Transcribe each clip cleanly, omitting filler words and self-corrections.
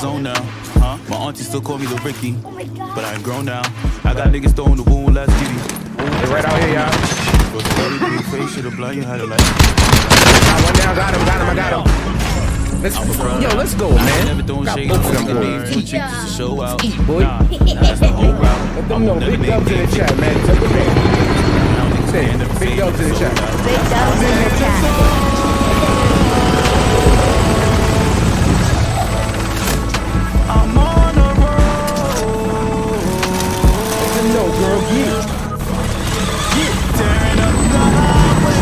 zone now. Huh? My auntie still call me the Ricky, but I ain't grown now. I got niggas throwing the wound last kitty. They're right out here, y'all. Face should have blind you had a light. One down, got him, I got him. Let's go, man. Never throwing shade. Show out. Eat, boy. That's the whole route. Let them know. Big dubs in the chat, man. Tell the man. Big dubs in the chat. Big dubs in the chat. I'm on the road. No, girl, yeah. Tearing up the highway.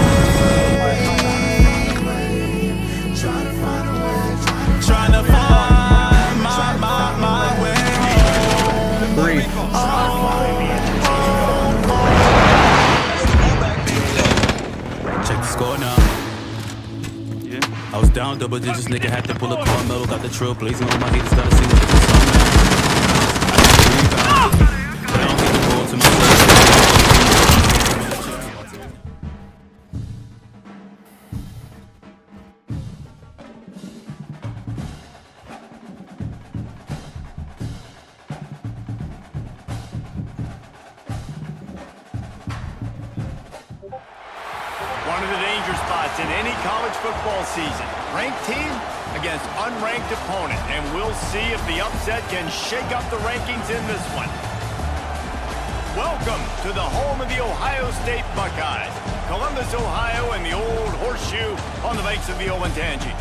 Trying to find my way. Breathe. Check the score now. I was down double digits, nigga had to pull up Carmelo, got the trail blazing on my haters, gotta see what this song now. I don't get the ball to myself. One of the danger spots in any college football season. Ranked team against unranked opponent. And we'll see if the upset can shake up the rankings in this one. Welcome to the home of the Ohio State Buckeyes. Columbus, Ohio, and the old horseshoe on the banks of the Olentangy.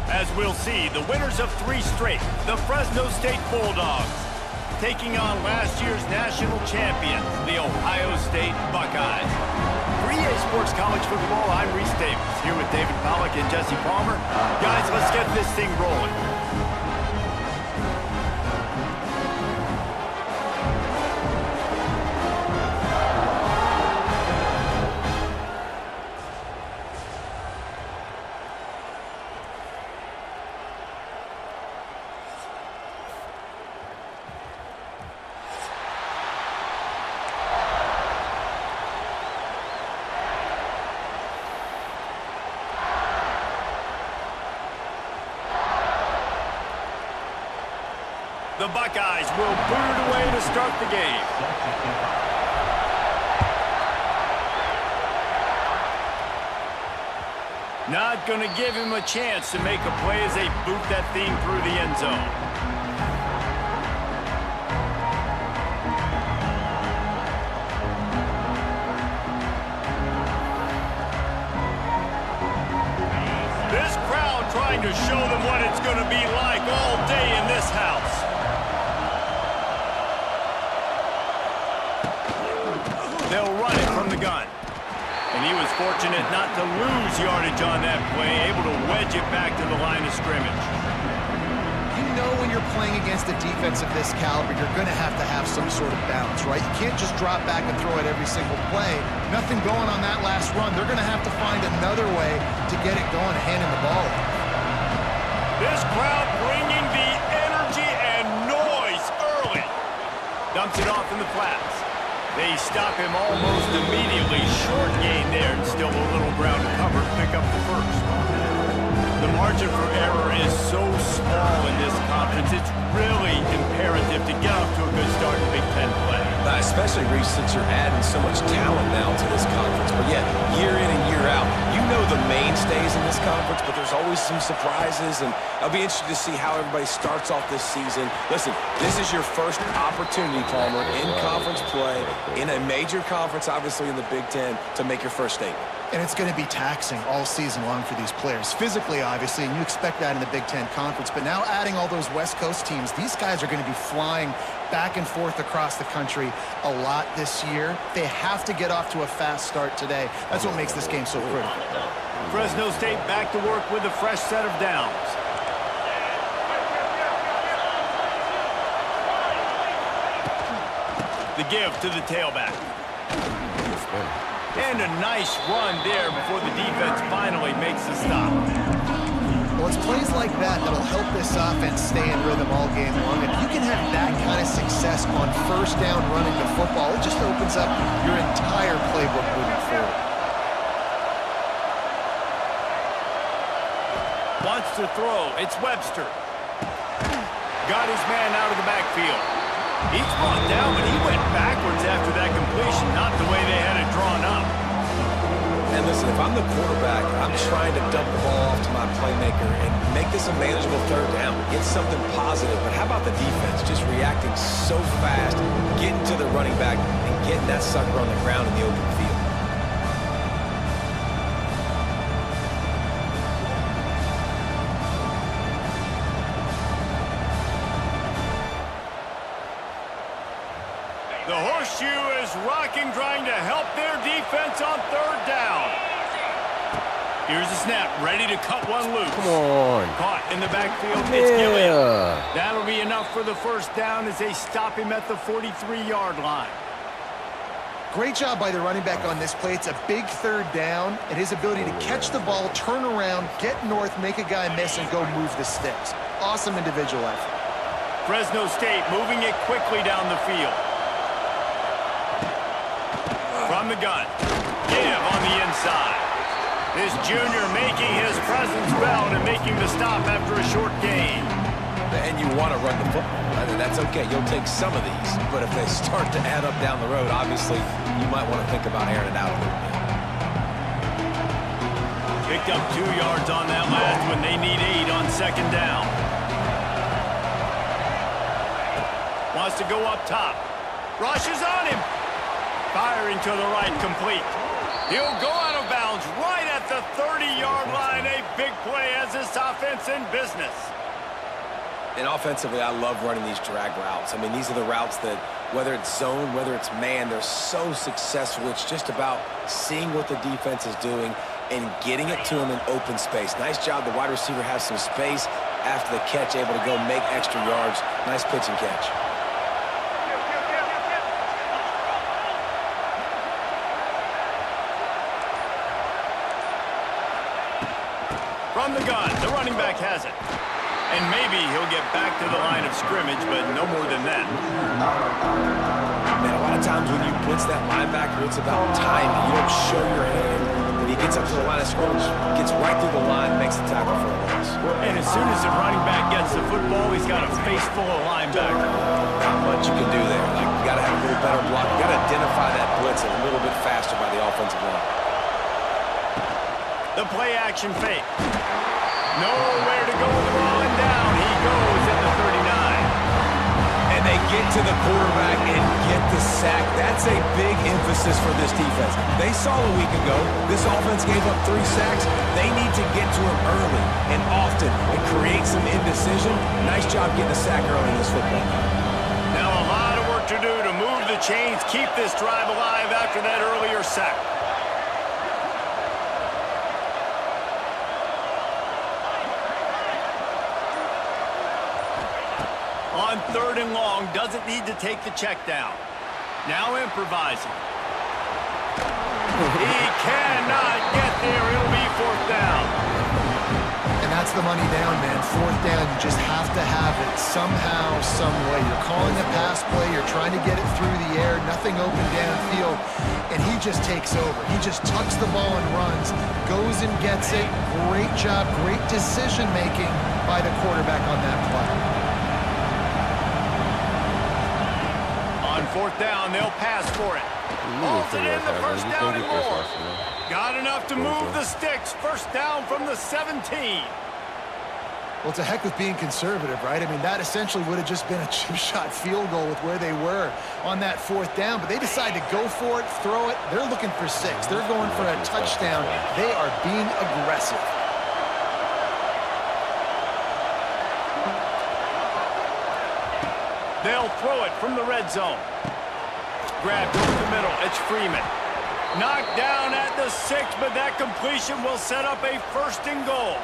As we'll see, the winners of 3 straight, the Fresno State Bulldogs, taking on last year's national champions, the Ohio State Buckeyes. For EA Sports College Football, I'm Reese Davis, here with David Pollack and Jesse Palmer. Guys, let's get this thing rolling. The Buckeyes will boot it away to start the game. Not going to give him a chance to make a play as they boot that thing through the end zone. This crowd trying to show them what it's going to be like all day in this house. They'll run it from the gun. And he was fortunate not to lose yardage on that play, able to wedge it back to the line of scrimmage. You know when you're playing against a defense of this caliber, you're going to have some sort of balance, right? You can't just drop back and throw it every single play. Nothing going on that last run. They're going to have to find another way to get it going, handing the ball off. This crowd bringing the energy and noise early. Dumps it off in the flats. They stop him almost immediately. Short gain there, and still a little ground to cover. Pick up the first. The margin for error is so small in this conference. It's really imperative to get off to a good start in Big Ten play. Especially, Reese, since you're adding so much talent now to this conference. But yet, year in and year out, you know the mainstays in this conference, but there's always some surprises, and I'll be interested to see how everybody starts off this season. Listen, this is your first opportunity, Palmer, in conference play, in a major conference, obviously in the Big Ten, to make your first statement. And it's going to be taxing all season long for these players. Physically, obviously, and you expect that in the Big Ten Conference. But now adding all those West Coast teams, these guys are going to be flying back and forth across the country a lot this year. They have to get off to a fast start today. That's what makes this game so critical. Fresno State back to work with a fresh set of downs. The give to the tailback. And a nice run there before the defense finally makes the stop. Well, it's plays like that that'll help this offense stay in rhythm all game long. If you can have that kind of success on first down running the football, it just opens up your entire playbook moving forward. Wants to throw. It's Webster. got his man out of the backfield. He's brought down, but he went backwards after that completion, not the way they had it drawn up. And listen, if I'm the quarterback, I'm trying to dump the ball off to my playmaker and make this a manageable third down. Get something positive. But how about the defense? Just reacting so fast, getting to the running back, and getting that sucker on the ground in the open field. The horseshoe is rocking, trying to help their defense on third down. Here's the snap, ready to cut one loose. Come on. Caught in the backfield. It's Gilliam. Yeah. That'll be enough for the first down as they stop him at the 43-yard line. Great job by the running back on this play. It's a big third down, and his ability to catch the ball, turn around, get north, make a guy miss, and go move the sticks. Awesome individual effort. Fresno State moving it quickly down the field. From the gun, give on the inside. This junior making his presence felt and making the stop after a short gain. And you want to run the football. That's okay. You'll take some of these. But if they start to add up down the road, obviously, you might want to think about airing it out a little bit. Picked up 2 yards on that last one. They need 8 on second down. Wants to go up top. Rushes on him. Firing to the right, complete. He'll go out of bounds right at the 30-yard line. A big play as this offense in business. And offensively, I love running these drag routes. I mean, these are the routes that, whether it's zone, whether it's man, they're so successful. It's just about seeing what the defense is doing and getting it to them in open space. Nice job. The wide receiver has some space after the catch, able to go make extra yards. Nice pitch and catch. From the gun, the running back has it. And maybe he'll get back to the line of scrimmage, but no more than that. Man, a lot of times when you blitz that linebacker, it's about timing. You don't show your hand. When he gets up to the line of scrimmage, gets right through the line, makes the tackle for a loss. And as soon as the running back gets the football, he's got a face full of linebackers. Not much you can do there. Like, you got to have a little better block. You got to identify that blitz a little bit faster by the offensive line. The play action fake. Nowhere to go with the ball, and down he goes at the 39. And they get to the quarterback and get the sack. That's a big emphasis for this defense. They saw a week ago, this offense gave up 3 sacks. They need to get to him early and often and create some indecision. Nice job getting a sack early in this football game. Now a lot of work to do to move the chains, keep this drive alive after that earlier sack. On third and long, doesn't need to take the check down. Now improvising. He cannot get there. It'll be fourth down. And that's the money down, man. Fourth down, you just have to have it somehow, some way. You're calling a pass play. You're trying to get it through the air. Nothing open downfield. And he just takes over. He just tucks the ball and runs. Goes and gets it. Great job. Great decision-making by the quarterback on that play. Fourth down, they'll pass for it. Holds it in the first down and more. Got enough to move the sticks. First down from the 17. Well, it's a heck with being conservative, right? I mean, that essentially would have just been a chip-shot field goal with where they were on that fourth down, but they decide to go for it, throw it. They're looking for 6. They're going for a touchdown. They are being aggressive. They'll throw it from the red zone. Grabbed over the middle. It's Freeman. Knocked down at the 6, but that completion will set up a first and goal.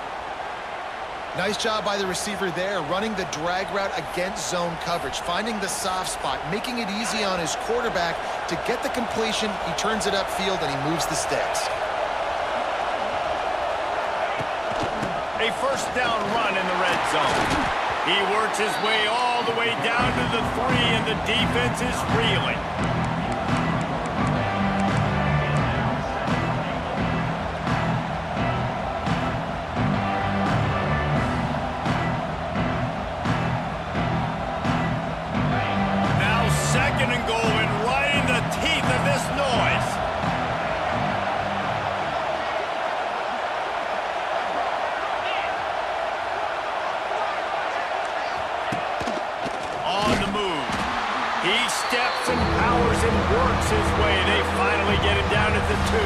Nice job by the receiver there, running the drag route against zone coverage, finding the soft spot, making it easy on his quarterback to get the completion. He turns it upfield, and he moves the sticks. A first down run in the red zone. He works his way all the way down to the 3, and the defense is reeling. and works his way. They finally get him down at the 2.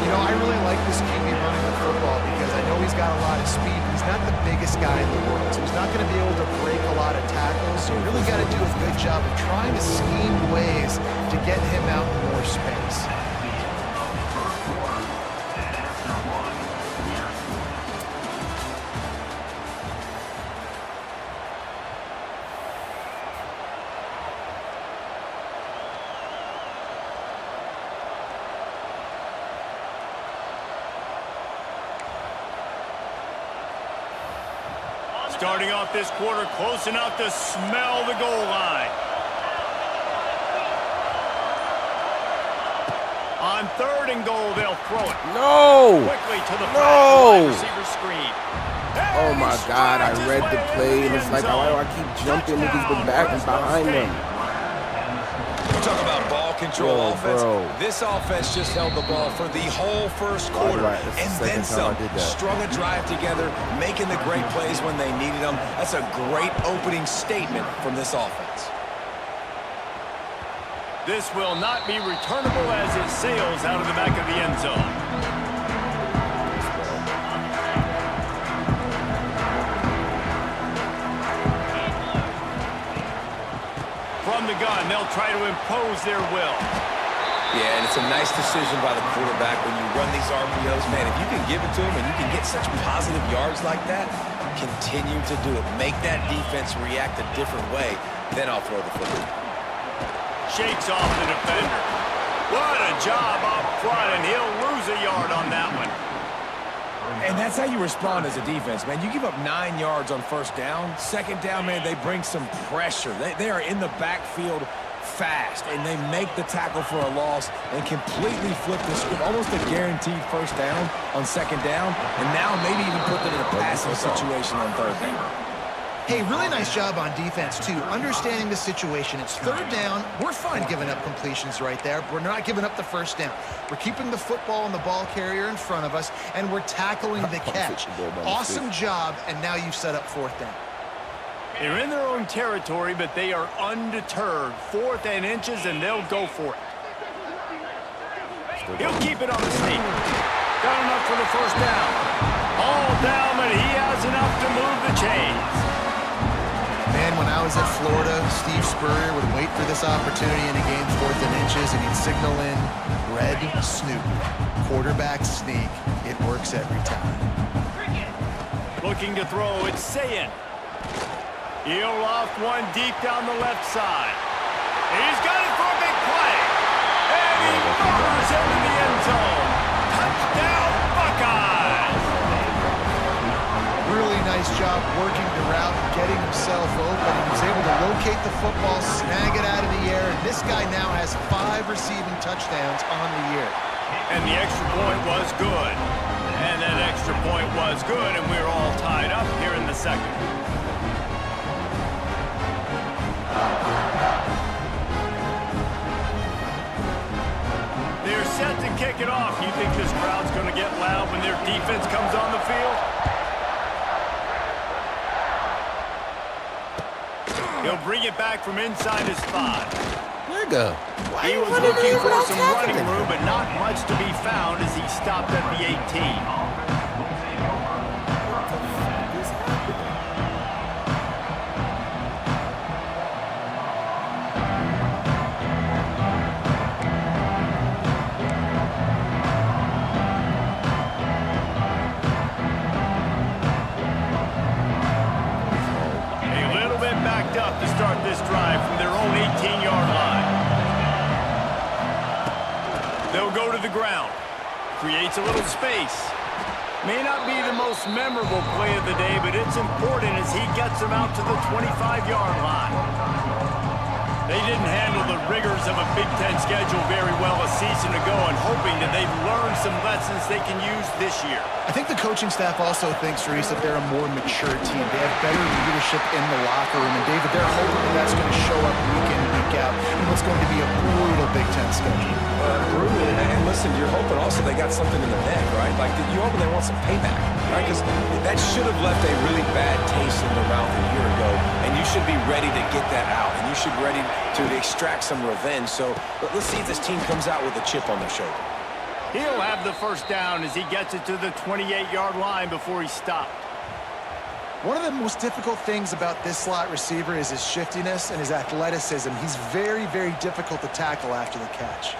You know, I really like this QB running the football because I know he's got a lot of speed. He's not the biggest guy in the world, so he's not going to be able to break a lot of tackles. So you really got to do a good job of trying to scheme ways to get him out in more space. Starting off this quarter close enough to smell the goal line. On 3rd and goal, they'll throw it. No! Quickly to the No! wide receiver screen. Oh my God, I read the play and it's like, why do I keep jumping? Niggas been back and behind them. Talk about ball control Yo, offense. bro. This offense just held the ball for the whole first quarter. Right. That's the And second then time some. I did that. Strung a drive together, making the great plays when they needed them. That's a great opening statement from this offense. This will not be returnable as it sails out of the back of the end zone. From the gun, they'll try to impose their will. Yeah, and it's a nice decision by the quarterback when you run these RPOs. Man, if you can give it to him and you can get such positive yards like that, continue to do it. Make that defense react a different way. Then I'll throw the football. Shakes off the defender. What a job up front, and he'll lose a yard on that one. And that's how you respond as a defense, man. You give up 9 yards on 1st down. 2nd down, man, they bring some pressure. They are in the backfield fast, and they make the tackle for a loss and completely flip the script. Almost a guaranteed 1st down on 2nd down, and now maybe even put them in a passing situation on 3rd down. Hey, really nice job on defense, too. Understanding the situation. It's 3rd down. We're fine giving up completions right there. But we're not giving up the 1st down. We're keeping the football and the ball carrier in front of us, and we're tackling the catch. Awesome job, and now you've set up 4th down. They're in their own territory, but they are undeterred. 4th and inches, and they'll go for it. He'll keep it on the sneak. Got enough for the 1st down. All down, but he has enough to move the chains. Man, when I was at Florida, Steve Spurrier would wait for this opportunity in a game, 4th and inches, and he'd signal in red snoop, quarterback sneak. It works every time. Looking to throw, it's Sayin. He'll loft one deep down the left side. He's got it for a big play. And he murders into the end zone. Touchdown, Buckeyes! Really nice job working the route and getting himself open. He was able to locate the football, snag it out of the air, and this guy now has 5 receiving touchdowns on the year. And the extra point was good. And that extra point was good, and we're all tied up here in the 2nd. They're set to kick it off. You think this crowd's going to get loud when their defense comes on the field? He'll bring it back from inside his 5. Nigga, why He you was running looking in for without some tackling running him? room, but not much to be found as he stopped at the 18. Up to start this drive from their own 18-yard line. They'll go to the ground. Creates a little space. May not be the most memorable play of the day, but it's important as he gets them out to the 25-yard line. They didn't handle the rigors of a Big Ten schedule very well a season ago, and hoping that they've learned some lessons they can use this year. I think the coaching staff also thinks, Reese, that they're a more mature team. They have better leadership in the locker room, and David, they're hoping that that's going to show up week in and week out in what's going to be a brutal Big Ten schedule. brutal. And listen, you're hoping also they got something in the neck, right? Like, you hoping they want some payback, right? Because that should have left a really bad taste in their mouth a year ago, and you should be ready to get that out, and you should be ready to extract some revenge. So let's see if this team comes out with a chip on their shoulder. He'll have the first down as he gets it to the 28-yard line before he stopped. One of the most difficult things about this slot receiver is his shiftiness and his athleticism. He's very, very difficult to tackle after the catch.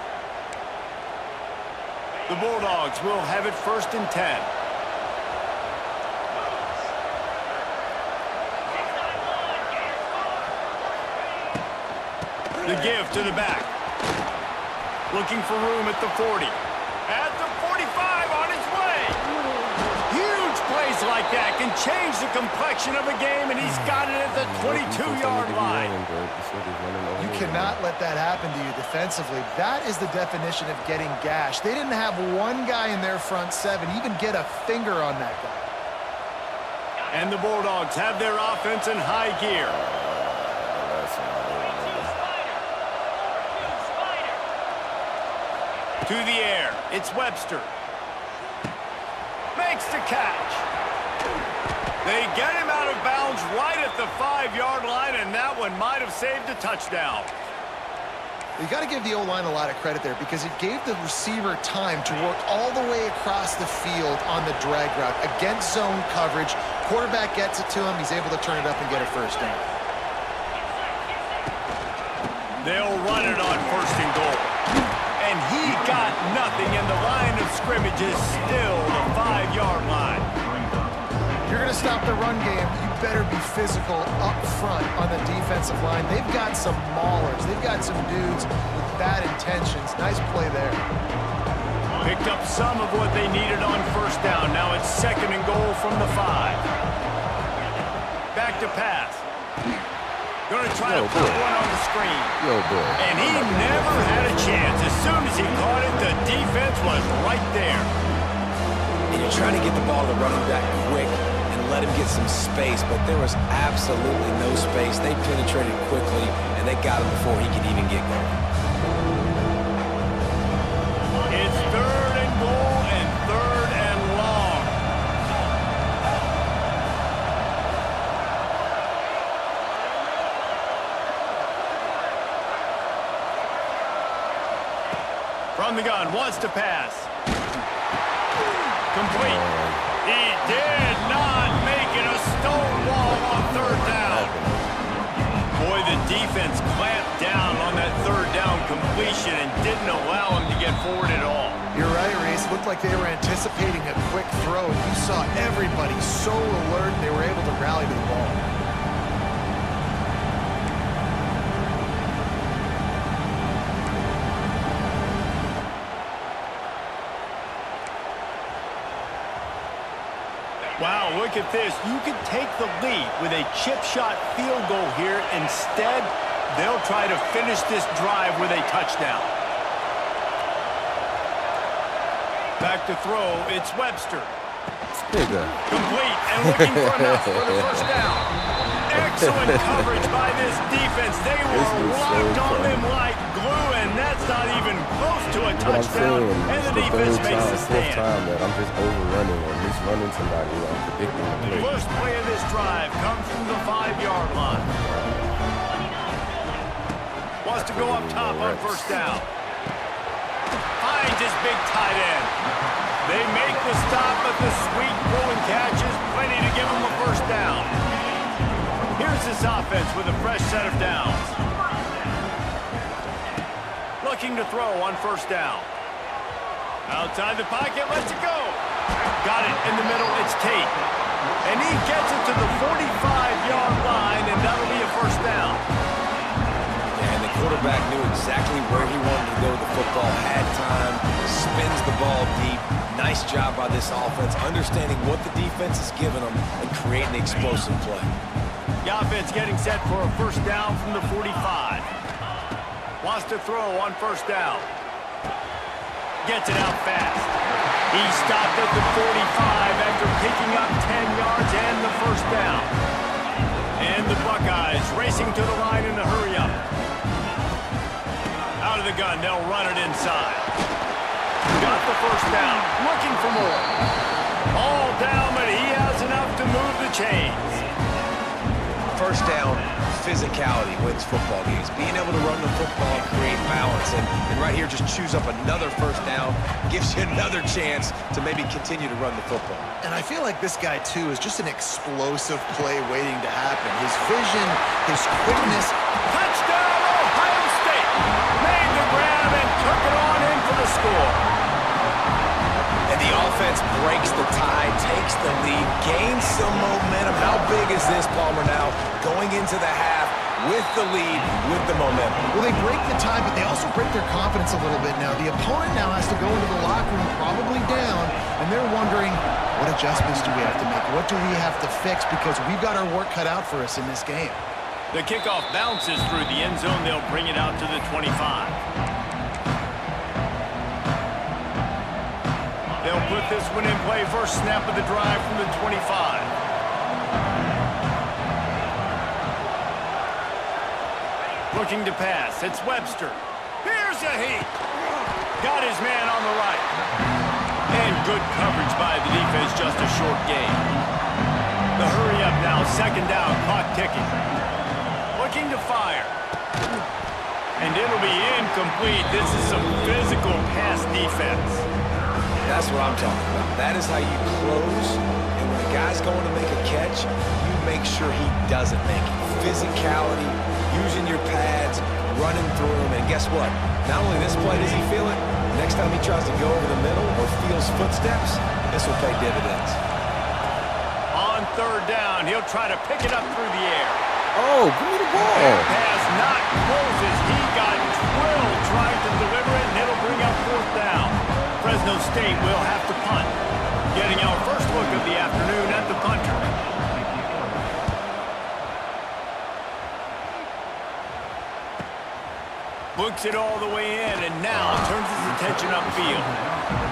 The Bulldogs will have it 1st and 10. The give to the back. Looking for room at the 40. At the 45 on his way. Huge plays like that can change the complexion of a game, and he's got it at the 22-yard line. You cannot let that happen to you defensively. That is the definition of getting gashed. They didn't have one guy in their front seven even get a finger on that guy. And the Bulldogs have their offense in high gear. To the air, it's Webster. Makes the catch. They get him out of bounds right at the 5-yard line, and that one might have saved a touchdown. You got to give the O-line a lot of credit there because it gave the receiver time to work all the way across the field on the drag route against zone coverage. Quarterback gets it to him. He's able to turn it up and get a first down. They'll run it on 1st and goal. And he got nothing, and the line of scrimmage is still the 5-yard line. If you're going to stop the run game, you better be physical up front on the defensive line. They've got some maulers. They've got some dudes with bad intentions. Nice play there. Picked up some of what they needed on 1st down. Now it's 2nd and goal from the 5. Back to pass. Going to try to put one on the screen. And he never had a chance. As soon as he caught it, the defense was right there. And you're trying to get the ball to the running back quick and let him get some space, but there was absolutely no space. They penetrated quickly, and they got him before he could even get going. It's 3rd and goal and 3rd and long. From the gun, wants to pass. Complete. He did not make it a stone wall on 3rd down. Boy, the defense clamped down on that 3rd down completion and didn't allow him to get forward at all. You're right, Reese. Looked like they were anticipating a quick throw. You saw everybody so alert, they were able to rally to the ball. Wow, look at this. You could take the lead with a chip shot field goal here. Instead, they'll try to finish this drive with a touchdown. Back to throw, it's Webster. Complete and looking for enough for the 1st down. Excellent coverage by this defense. They were locked on them like glue, and that's not even close to a touchdown. And the defense makes the stand. I'm just overrunning or misrunning somebody. I'm predicting the play. First play of this drive comes from the 5-yard line. Wants to go up top on 1st down. Finds his big tight end. They make the stop, but the sweet rolling catch is plenty to give them a 1st down. Here's this offense with a fresh set of downs. Looking to throw on 1st down. Outside the pocket, lets it go. Got it in the middle, it's Tate. And he gets it to the 45-yard line, and that'll be a 1st down. And the quarterback knew exactly where he wanted to go with the football, had time, spins the ball deep. Nice job by this offense, understanding what the defense is giving them and creating an explosive play. The offense getting set for a 1st down from the 45. Wants to throw on 1st down. Gets it out fast. He stopped at the 45 after picking up 10 yards and the 1st down. And the Buckeyes racing to the line in a hurry up. Out of the gun. They'll run it inside. Got the first down. Looking for more. All down, but he has enough to move the chains. First down, physicality wins football games. Being able to run the football and create balance. And right here, just choose up another first down. Gives you another chance to maybe continue to run the football. And I feel like this guy, too, is just an explosive play waiting to happen. His vision, his quickness. Touchdown, Ohio State. Made the grab and took it on in for the score. And the offense breaks the tie, takes the lead, gains some momentum. How big is this, Palmer, now going into the half with the lead, with the momentum? Well, they break the tie, but they also break their confidence a little bit now. The opponent now has to go into the locker room probably down, and they're wondering, what adjustments do we have to make? What do we have to fix? Because we've got our work cut out for us in this game. The kickoff bounces through the end zone. They'll bring it out to the 25. They'll put this one in play. First snap of the drive from the 25. Looking to pass. It's Webster. Here's a heat. Got his man on the right. And good coverage by the defense. Just a short gain. The hurry up now. Second down. Clock ticking. Looking to fire. And it'll be incomplete. This is some physical pass defense. That's what I'm talking about. That is how you close. And when a guy's going to make a catch, you make sure he doesn't make it. Physicality, using your pads, running through him. And guess what? Not only this play does he feel it, next time he tries to go over the middle or feels footsteps, this will pay dividends. On third down, he'll try to pick it up through the air. Oh, give me the ball. Pass not closes. He got drilled trying to deliver it, and it'll bring up fourth down. Fresno State will have to punt. Getting our first look of the afternoon at the punter. Books it all the way in, and now turns his attention upfield.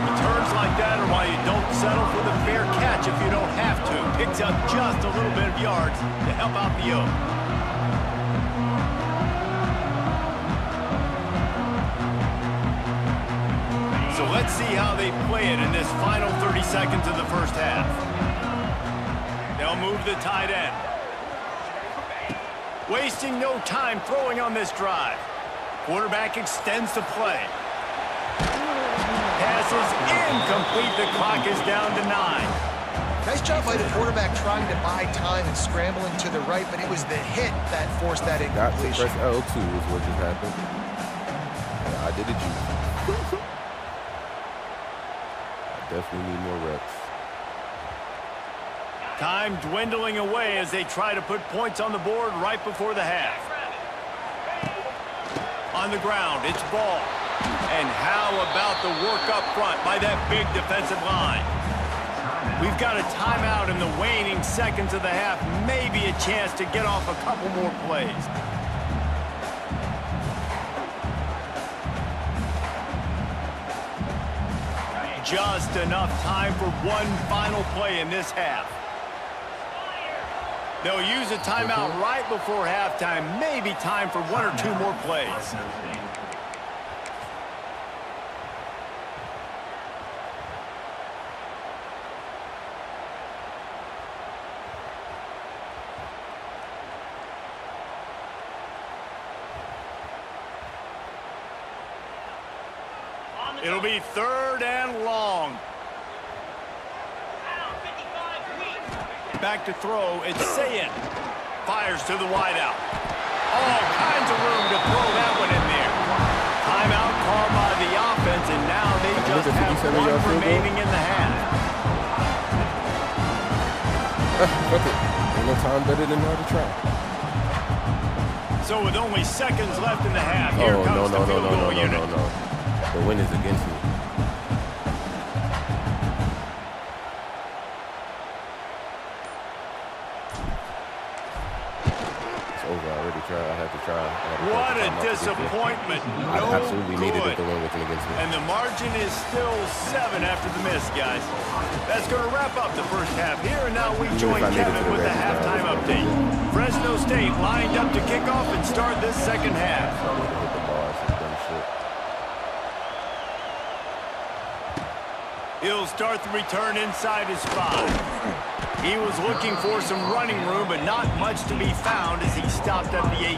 Returns like that are why you don't settle for the fair catch if you don't have to. Picks up just a little bit of yards to help out the Oak. So let's see how they play it in this final 30 seconds of the first half. They'll move the tight end. Wasting no time throwing on this drive. Quarterback extends the play. Pass is incomplete. The clock is down to 9. Nice job by the quarterback trying to buy time and scrambling to the right, but it was the hit that forced that Got to incompletion. press L2 is what just happened. Yeah, I did it, you. Definitely need more reps. Time dwindling away as they try to put points on the board right before the half. On the ground, it's Ball. And how about the work up front by that big defensive line? We've got a timeout in the waning seconds of the half. Maybe a chance to get off a couple more plays. Just enough time for one final play in this half. They'll use a timeout right before halftime. Maybe time for one or two more plays. It'll be third and long. Back to throw, it's Sayin. Fires to the wideout. All kinds of room to throw that one in there. Timeout called by the offense, and now they just have one remaining in the half. Fuck it. Ain't no time better than now to try. So with only seconds left in the half, here Oh, comes the field goal unit. no. The win is against me. It's over. I already tried. I had to try. What a disappointment. I No absolutely needed it good. to win with him against me. And the margin is still 7 after the miss, guys. That's going to wrap up the first half. Here and now we join if I made it to Kevin the with the red zone, halftime update. Fresno State lined up to kick off and start this second half. Hit the ball. It's dumb shit. He'll start the return inside his 5. He was looking for some running room, but not much to be found as he stopped at the 18.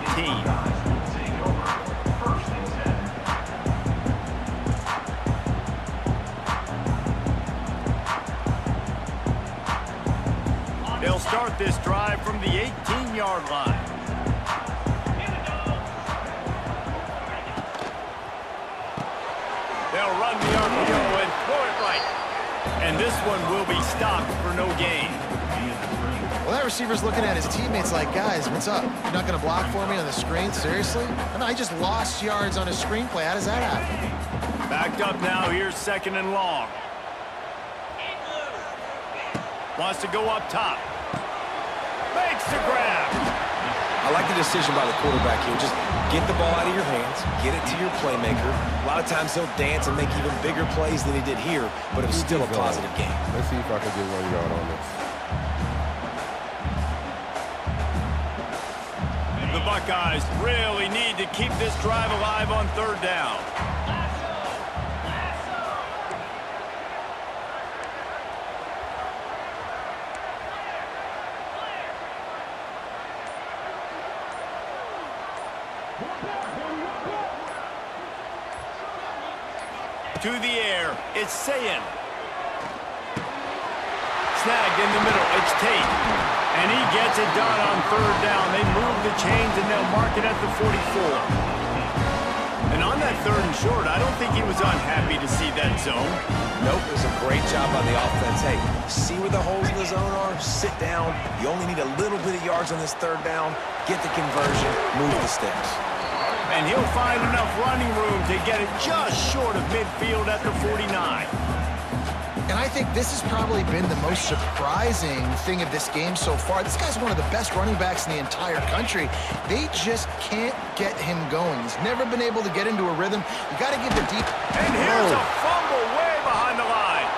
They'll start this drive from the 18-yard line. They'll run the RPO and throw it right. And this one will be stopped for no gain. Well, that receiver's looking at his teammates like, guys, what's up? You're not going to block for me on the screen? Seriously? I just lost yards on a screenplay. How does that happen? Backed up now. Here's 2nd and long. Wants to go up top. Makes the grab. I like the decision by the quarterback here. Just get the ball out of your hands, get it to your playmaker. A lot of times he'll dance and make even bigger plays than he did here, but it was still a positive game. Let's see if I can get 1 yard on this. The Buckeyes really need to keep this drive alive on 3rd down. To the air, it's Sayin. Snagged in the middle, it's Tate. And he gets it done on 3rd down. They move the chains and they'll mark it at the 44. And on that 3rd and short, I don't think he was unhappy to see that zone. Nope, it was a great job by the offense. Hey, see where the holes in the zone are? Sit down. You only need a little bit of yards on this 3rd down. Get the conversion, move the sticks. And he'll find enough running room to get it just short of midfield at the 49. And I think this has probably been the most surprising thing of this game so far. This guy's one of the best running backs in the entire country. They just can't get him going. He's never been able to get into a rhythm. You got to give the deep. And here's a fumble way behind the line.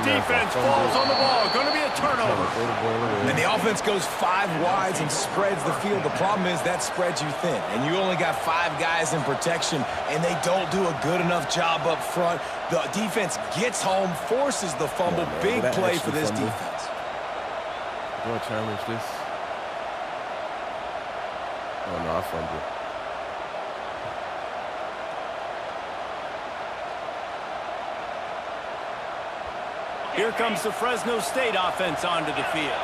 Defense falls on the ball. Going to be a turnover. And the offense goes 5 wides and spreads the field. The problem is that spreads you thin. And you only got 5 guys in protection, and they don't do a good enough job up front. The defense gets home, forces the fumble. Big play for this defense. Do I challenge this? Oh, no, I fumbled. Here comes the Fresno State offense onto the field.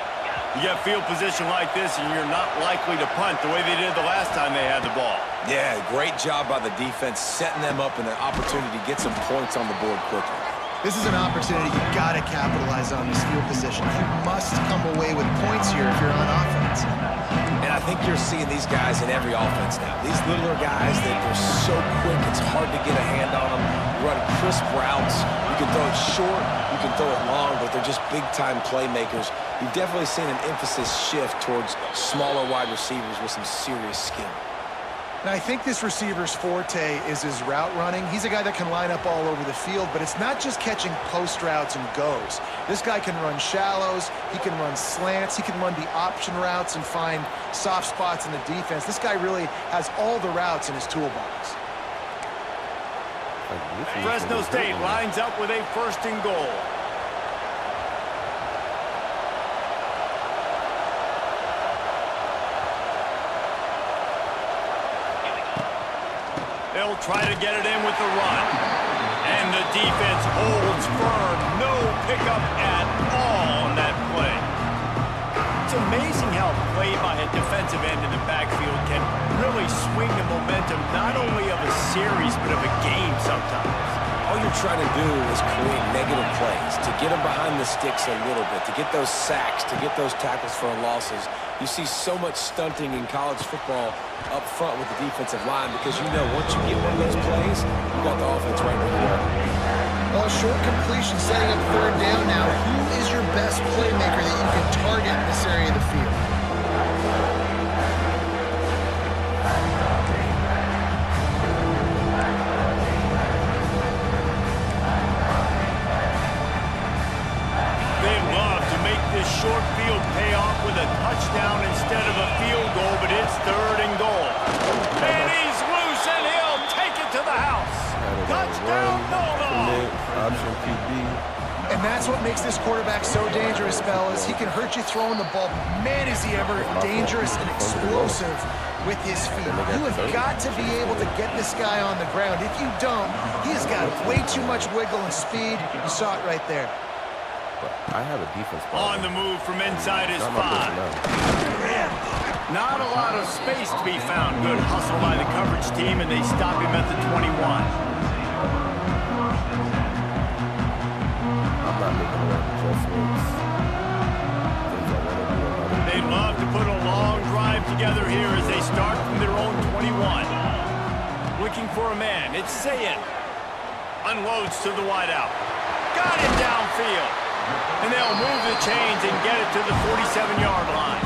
You get field position like this, and you're not likely to punt the way they did the last time they had the ball. Yeah, great job by the defense, setting them up in an opportunity to get some points on the board quickly. This is an opportunity you got to capitalize on this field position. You must come away with points here if you're on offense. And I think you're seeing these guys in every offense now. These littler guys that they're so quick, it's hard to get a hand on them. Run crisp routes. You can throw it short, you can throw it long, but they're just big-time playmakers. You've definitely seen an emphasis shift towards smaller wide receivers with some serious skill. And I think this receiver's forte is his route running. He's a guy that can line up all over the field, but it's not just catching post routes and goes. This guy can run shallows, he can run slants, he can run the option routes and find soft spots in the defense. This guy really has all the routes in his toolbox. Fresno State lines up with a 1st and goal. They'll try to get it in with the run. And the defense holds firm. No pickup at all on that play. It's amazing how play by a defensive end in the backfield can really swing the momentum not only of a series but of a game sometimes. All you're trying to do is create negative plays, to get them behind the sticks a little bit, to get those sacks, to get those tackles for losses. You see so much stunting in college football up front with the defensive line because you know once you get one of those plays, you got the offense right where you are. Well, a short completion setting up 3rd down now. Who is your best playmaker that you can target in this area of the field? Short field payoff with a touchdown instead of a field goal, but it's 3rd and goal. And he's loose, and he'll take it to the house. Touchdown, Bulldogs! Option QB. And that's what makes this quarterback so dangerous, fellas. He can hurt you throwing the ball. Man, is he ever dangerous and explosive with his feet. You have got to be able to get this guy on the ground. If you don't, he's got way too much wiggle and speed. You saw it right there. I have a defense on the move from inside his 5. Not a lot of space to be found. Good hustle by the coverage team, and they stop him at the 21. I'm not making a lot of adjustments. They'd love to put a long drive together here as they start from their own 21. Looking for a man. It's Sayin. Unloads to the wideout. Got it downfield. And they'll move the chains and get it to the 47-yard line.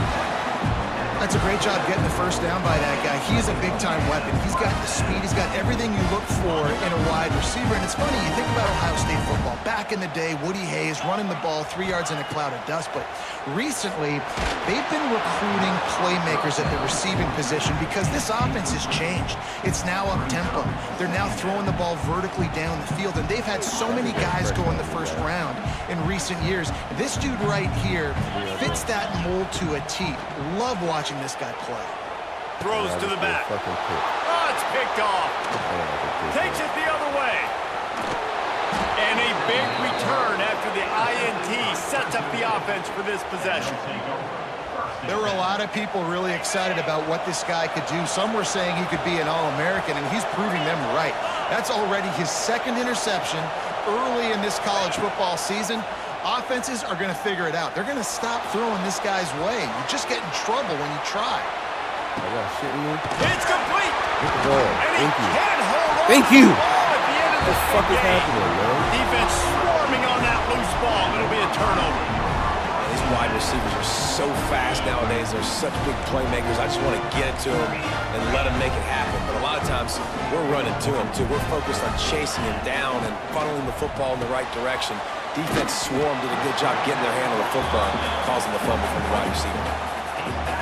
That's a great job getting the first down by that guy. He is a big-time weapon. He's got the speed. He's got everything you look for in a wide receiver. And it's funny, you think about Ohio State football. Back in the day, Woody Hayes running the ball 3 yards in a cloud of dust. But recently, they've been recruiting playmakers at the receiving position because this offense has changed. It's now up-tempo. They're now throwing the ball vertically down the field. And they've had so many guys go in the first round in recent years. This dude right here fits that mold to a T. Love watching this guy play. Throws to the back. Oh, it's picked off. Takes it the other way. And a big return after the INT sets up the offense for this possession. There were a lot of people really excited about what this guy could do. Some were saying he could be an All-American, and he's proving them right. That's already his second interception early in this college football season. Offenses are going to figure it out. They're going to stop throwing this guy's way. You just get in trouble when you try. It's complete. And he can't hold on. Thank you. At the end of What the fuck is happening, man? Defense swarming on that loose ball. It'll be a turnover. These wide receivers are so fast nowadays. They're such big playmakers. I just want to get it to them and let them make it happen. But a lot of times, we're running to them, too. We're focused on chasing him down and funneling the football in the right direction. Defense swarm did a good job getting their hand on the football, causing the fumble from the wide receiver.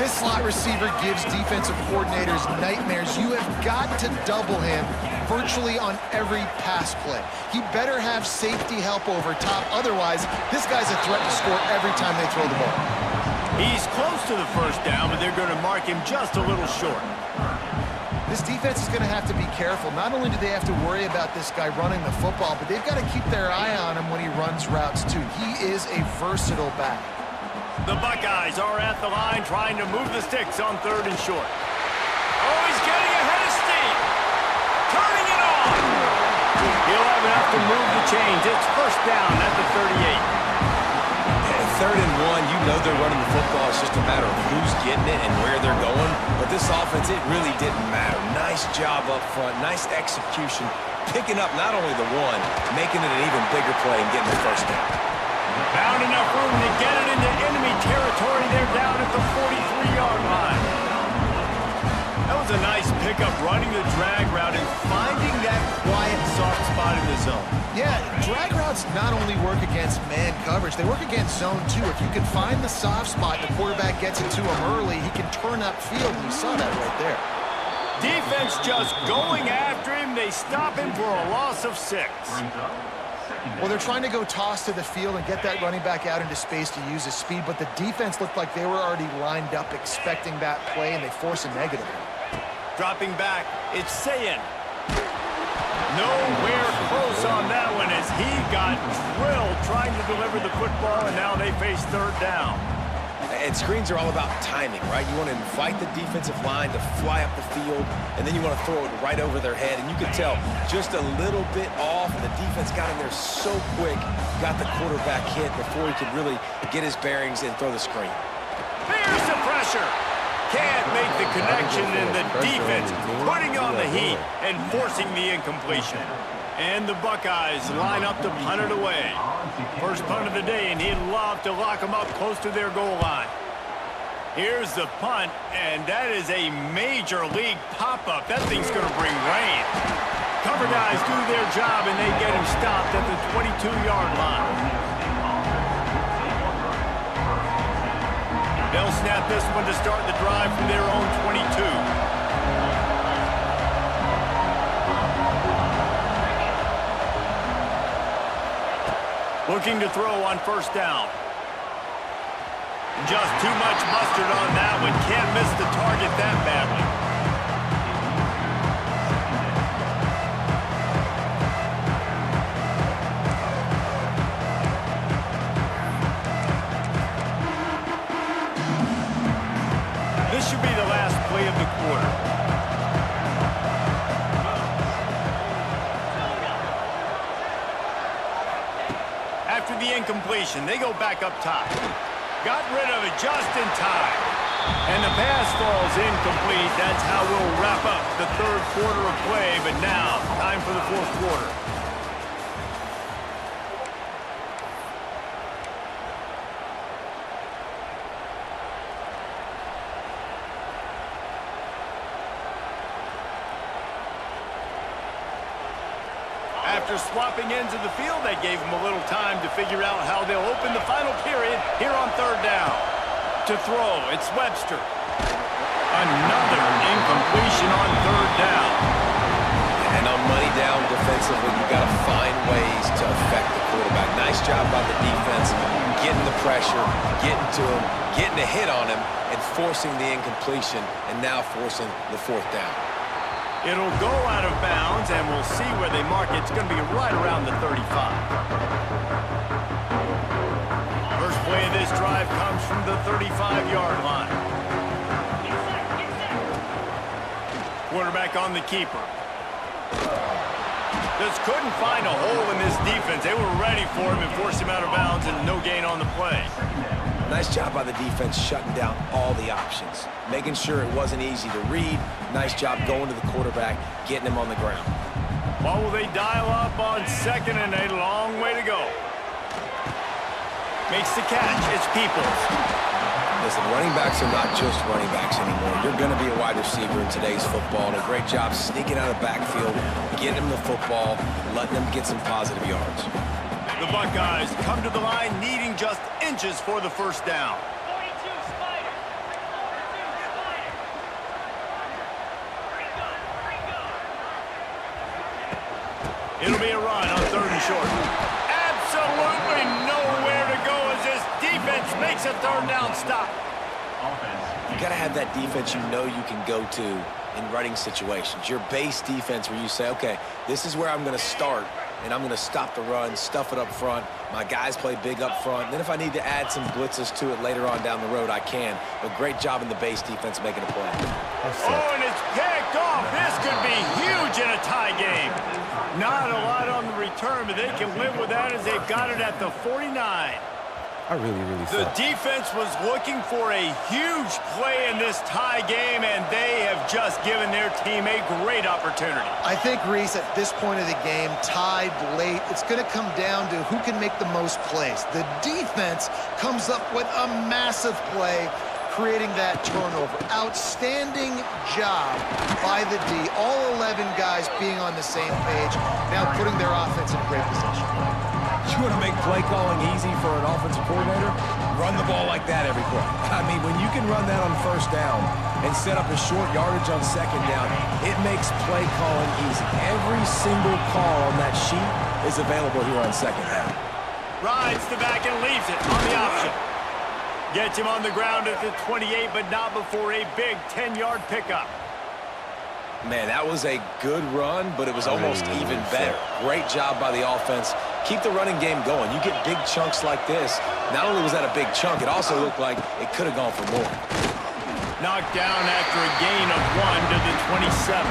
This slot receiver gives defensive coordinators nightmares. You have got to double him virtually on every pass play. He better have safety help over top. Otherwise, this guy's a threat to score every time they throw the ball. He's close to the first down, but they're going to mark him just a little short. This defense is going to have to be careful. Not only do they have to worry about this guy running the football, but they've got to keep their eye on him when he runs routes, too. He is a versatile back. The Buckeyes are at the line trying to move the sticks on 3rd and short. Oh, he's getting ahead of steam. Turning it on. He'll have enough to move the chains. It's first down at the 38. 3rd and 1, you know they're running the football. It's just a matter of who's getting it and where they're going. But this offense, it really didn't matter. Nice job up front, nice execution, picking up not only the one, making it an even bigger play and getting the first down. Found enough room to get it into enemy territory. They're down at the 43-yard line. That was a nice pickup, running the drag route and finding that quiet, soft spot in the zone. Yeah, drag routes not only work against man coverage, they work against zone too. If you can find the soft spot and the quarterback gets it to him early, he can turn upfield, and you saw that right there. Defense just going after him. They stop him for a loss of 6. Well, they're trying to go toss to the field and get that running back out into space to use his speed, but the defense looked like they were already lined up expecting that play, and they force a negative. Dropping back, it's Sayin. Nowhere close on that one as he got drilled trying to deliver the football, and now they face 3rd down. And screens are all about timing, right? You want to invite the defensive line to fly up the field, and then you want to throw it right over their head. And you can tell just a little bit off, and the defense got in there so quick, got the quarterback hit before he could really get his bearings and throw the screen. There's the pressure. Can't make the connection, and the defense putting on the heat and forcing the incompletion. And the Buckeyes line up to punt it away. First punt of the day, and he'd love to lock them up close to their goal line. Here's the punt, and that is a major league pop-up. That thing's going to bring rain. Cover guys do their job, and they get him stopped at the 22-yard line. They'll snap this one to start the drive from their own 22. Looking to throw on first down. Just too much mustard on that one. Can't miss the target that badly. This should be the last play of the quarter. After the incompletion, they go back up top. Got rid of it just in time. And the pass falls incomplete. That's how we'll wrap up the third quarter of play. But now, time for the fourth quarter. After swapping ends of the field, they gave them a little time to figure out how they'll open the final period here on third down. To throw, it's Webster. Another incompletion on third down. And on money down defensively, you got to find ways to affect the quarterback. Nice job by the defense, getting the pressure, getting to him, getting a hit on him, and forcing the incompletion, and now forcing the fourth down. It'll go out of bounds, and we'll see where they mark it. It's going to be right around the 35. First play of this drive comes from the 35-yard line. Quarterback on the keeper. Just couldn't find a hole in this defense. They were ready for him and forced him out of bounds, and no gain on the play. Nice job by the defense shutting down all the options, making sure it wasn't easy to read. Nice job going to the quarterback, getting him on the ground. Well, will they dial up on second and a long way to go? Makes the catch. It's Peoples. Listen, running backs are not just running backs anymore. You're going to be a wide receiver in today's football, and a great job sneaking out of the backfield, getting him the football, letting him get some positive yards. The Buckeyes come to the line needing just inches for the first down. It'll be a run on third and short. Absolutely nowhere to go as this defense makes a third down stop. You got to have that defense you know you can go to in running situations. Your base defense where you say, okay, this is where I'm going to start, and I'm going to stop the run, stuff it up front. My guys play big up front. And then if I need to add some blitzes to it later on down the road, I can. But great job in the base defense making a play. Oh, and it's picked off. This could be huge in a tie game. Not a lot on the return, but they can live with that as they've got it at the 49. I really The defense was looking for a huge play in this tie game, and they have just given their team a great opportunity. I think, Reese, at this point of the game, tied late, it's going to come down to who can make the most plays. The defense comes up with a massive play, creating that turnover. Outstanding job by the D. All 11 guys being on the same page, now putting their offense in great position. You want to make play calling easy for an offensive coordinator? Run the ball like that every play. I mean, when you can run that on first down and set up a short yardage on second down, it makes play calling easy. Every single call on that sheet is available here on second down. Rides the back and leaves it on the option. Gets him on the ground at the 28, but not before a big 10-yard pickup. Man, that was a good run, but it was almost even better. Great job by the offense. Keep the running game going. You get big chunks like this. Not only was that a big chunk, it also looked like it could have gone for more. Knocked down after a gain of 1 to the 27.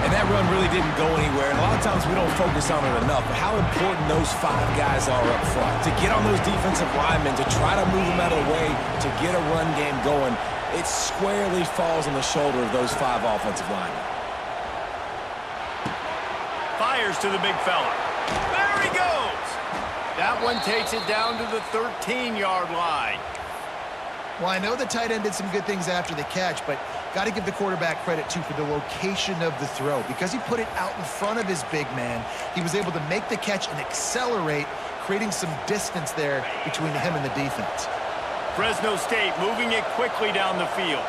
And that run really didn't go anywhere. And a lot of times we don't focus on it enough, but how important those 5 guys are up front. To get on those defensive linemen, to try to move them out of the way, to get a run game going, it squarely falls on the shoulder of those 5 offensive linemen. Fires to the big fella. There he goes. That one takes it down to the 13-yard line. Well, I know the tight end did some good things after the catch, but got to give the quarterback credit, too, for the location of the throw. Because he put it out in front of his big man, he was able to make the catch and accelerate, creating some distance there between him and the defense. Fresno State moving it quickly down the field.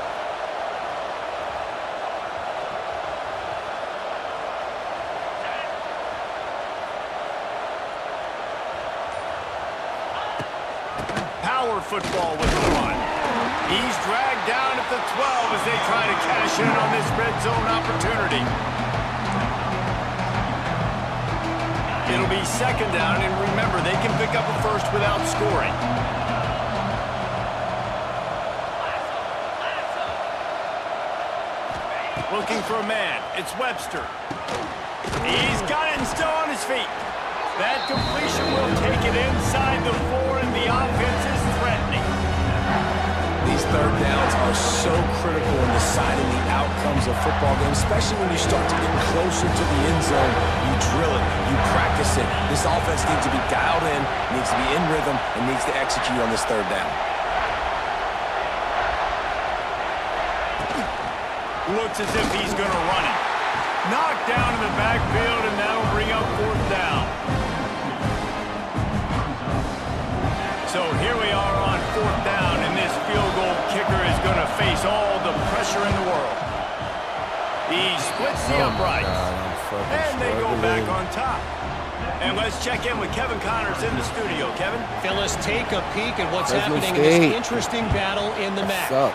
power football with the run. He's dragged down at the 12 as they try to cash in on this red zone opportunity. It'll be second down, and remember, they can pick up a first without scoring. Looking for a man. It's Webster. He's got it and still on his feet. That completion will take it inside the 4, and the offense is threatening. These third downs are so critical in deciding the outcomes of football games, especially when you start to get closer to the end zone. You drill it, you practice it. This offense needs to be dialed in, needs to be in rhythm, and needs to execute on this third down. Looks as if he's going to run it. Knocked down in the backfield, and that'll bring up fourth down. So here we are on fourth down, and this field goal kicker is going to face all the pressure in the world. He splits the uprights, and they go back on top. And let's check in with Kevin Connors in the studio. Kevin? Phyllis, take a peek at what's Fresno happening State. in this interesting battle in the MAC. What's up?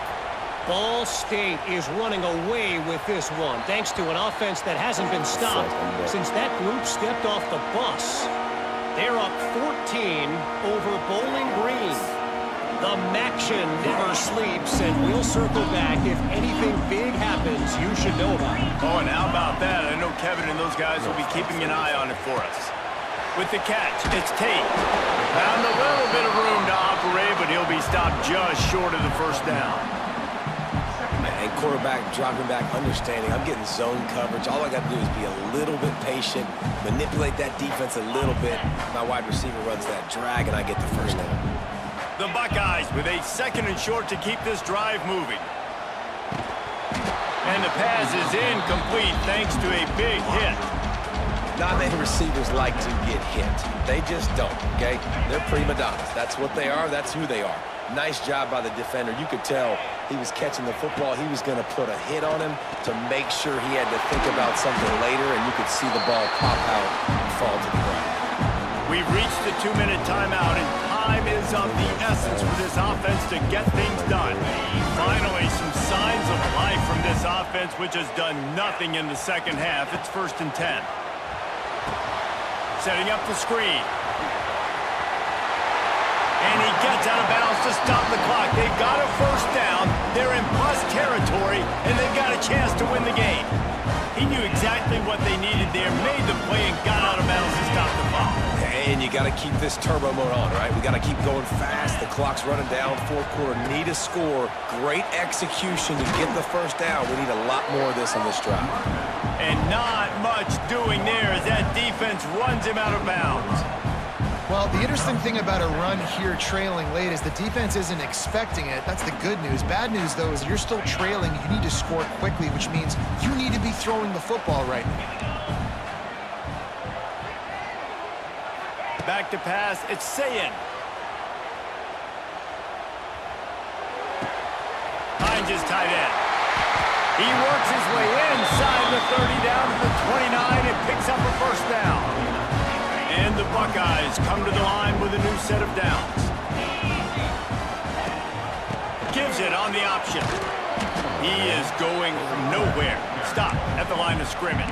Ball State is running away with this one, thanks to an offense that hasn't been stopped since that group stepped off the bus. They're up 14 over Bowling Green. The Maction never sleeps, and we'll circle back if anything big happens you should know about. Oh, and how about that? I know Kevin and those guys will be keeping an eye on it for us. With the catch, it's Tate. Found a little bit of room to operate, but he'll be stopped just short of the first down. And quarterback dropping back, understanding I'm getting zone coverage. All I got to do is be a little bit patient, manipulate that defense a little bit. My wide receiver runs that drag, and I get the first down. The Buckeyes with a second and short to keep this drive moving. And the pass is incomplete thanks to a big hit. Not many receivers like to get hit. They just don't, okay? They're prima donnas. That's what they are. That's who they are. Nice job by the defender. You could tell he was catching the football. He was going to put a hit on him to make sure he had to think about something later, and you could see the ball pop out and fall to the ground. We've reached the 2-minute timeout, and time is of the essence for this offense to get things done. Finally, some signs of life from this offense, which has done nothing in the second half. It's 1st and 10. Setting up the screen. And he gets out of bounds to stop the clock. They've got a first down. They're in plus territory, and they've got a chance to win the game. He knew exactly what they needed there, made the play, and got out of bounds to stop the clock. And you got to keep this turbo mode on, right? We got to keep going fast. The clock's running down. Fourth quarter, need a score. Great execution to get the first down. We need a lot more of this on this drive. And not much doing there as that defense runs him out of bounds. Well, the interesting thing about a run here trailing late is the defense isn't expecting it. That's the good news. Bad news, though, is you're still trailing. You need to score quickly, which means you need to be throwing the football right now. Back to pass, it's Sayin. Finds his tight end. He works his way inside the 30 down to the 29 and picks up a first down. And the Buckeyes come to the line with a new set of downs. Gives it on the option. He is going nowhere. Stop at the line of scrimmage.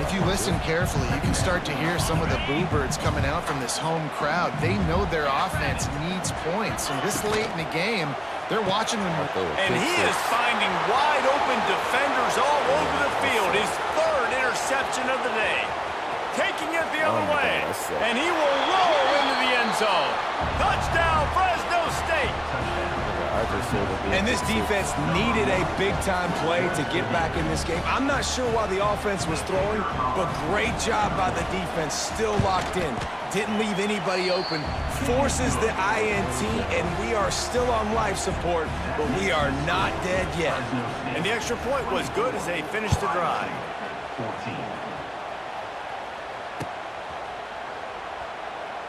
If you listen carefully, you can start to hear some of the boo birds coming out from this home crowd. They know their offense needs points, and this late in the game, they're watching them. And he is finding wide open defenders all over the field. His 3rd interception of the day. Taking it the other way, and he will roll into the end zone. Touchdown, Fresno State. And this defense needed a big-time play to get back in this game. I'm not sure why the offense was throwing, but great job by the defense, still locked in. Didn't leave anybody open, forces the INT, and we are still on life support, but we are not dead yet. And the extra point was good as they finished the drive. 14.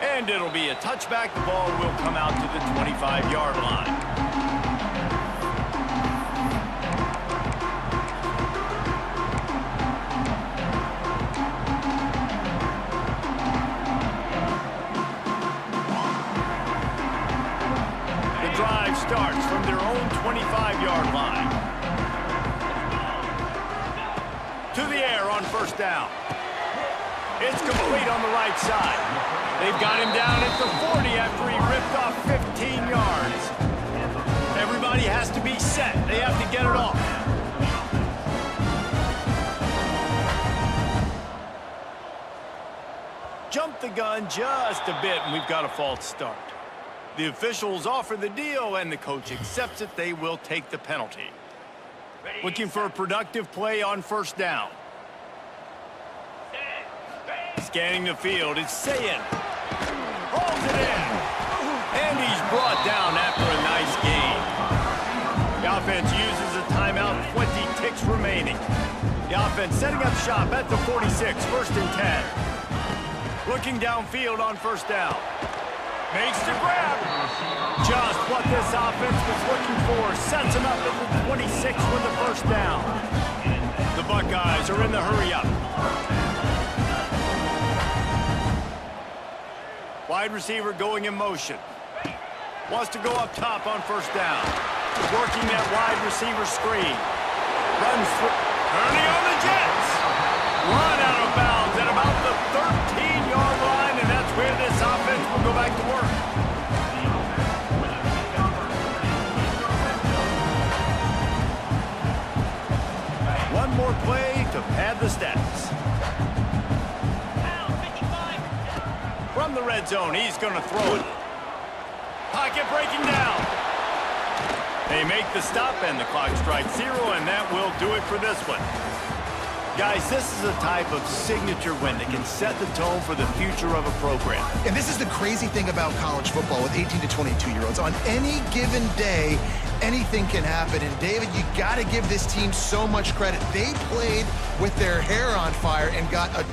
And it'll be a touchback. The ball will come out to the 25-yard line. starts from their own 25-yard line. To the air on first down. It's complete on the right side. They've got him down at the 40 after he ripped off 15 yards. Everybody has to be set. They have to get it off. Jump the gun just a bit, and we've got a false start. The officials offer the deal, and the coach accepts it. They will take the penalty. Looking for a productive play on first down. Scanning the field, it's Sayin. Holds it in. And he's brought down after a nice gain. The offense uses a timeout, 20 ticks remaining. The offense setting up shop at the 46, first and 10. Looking downfield on first down. Makes the grab. Just what this offense was looking for. Sets him up at the 26 with the first down. The Buckeyes are in the hurry-up. Wide receiver going in motion. Wants to go up top on first down. Working that wide receiver screen. Runs through. Turning on the Jets. Run out of bounds at about the 13-yard line, and that's where this offense will go back to work. One more play to pad the stats. From the red zone, he's going to throw it. Pocket breaking down. They make the stop, and the clock strikes 0, and that will do it for this one. Guys, this is a type of signature win that can set the tone for the future of a program. And this is the crazy thing about college football with 18 to 22-year-olds. On any given day, anything can happen. And, David, you got to give this team so much credit. They played with their hair on fire and got a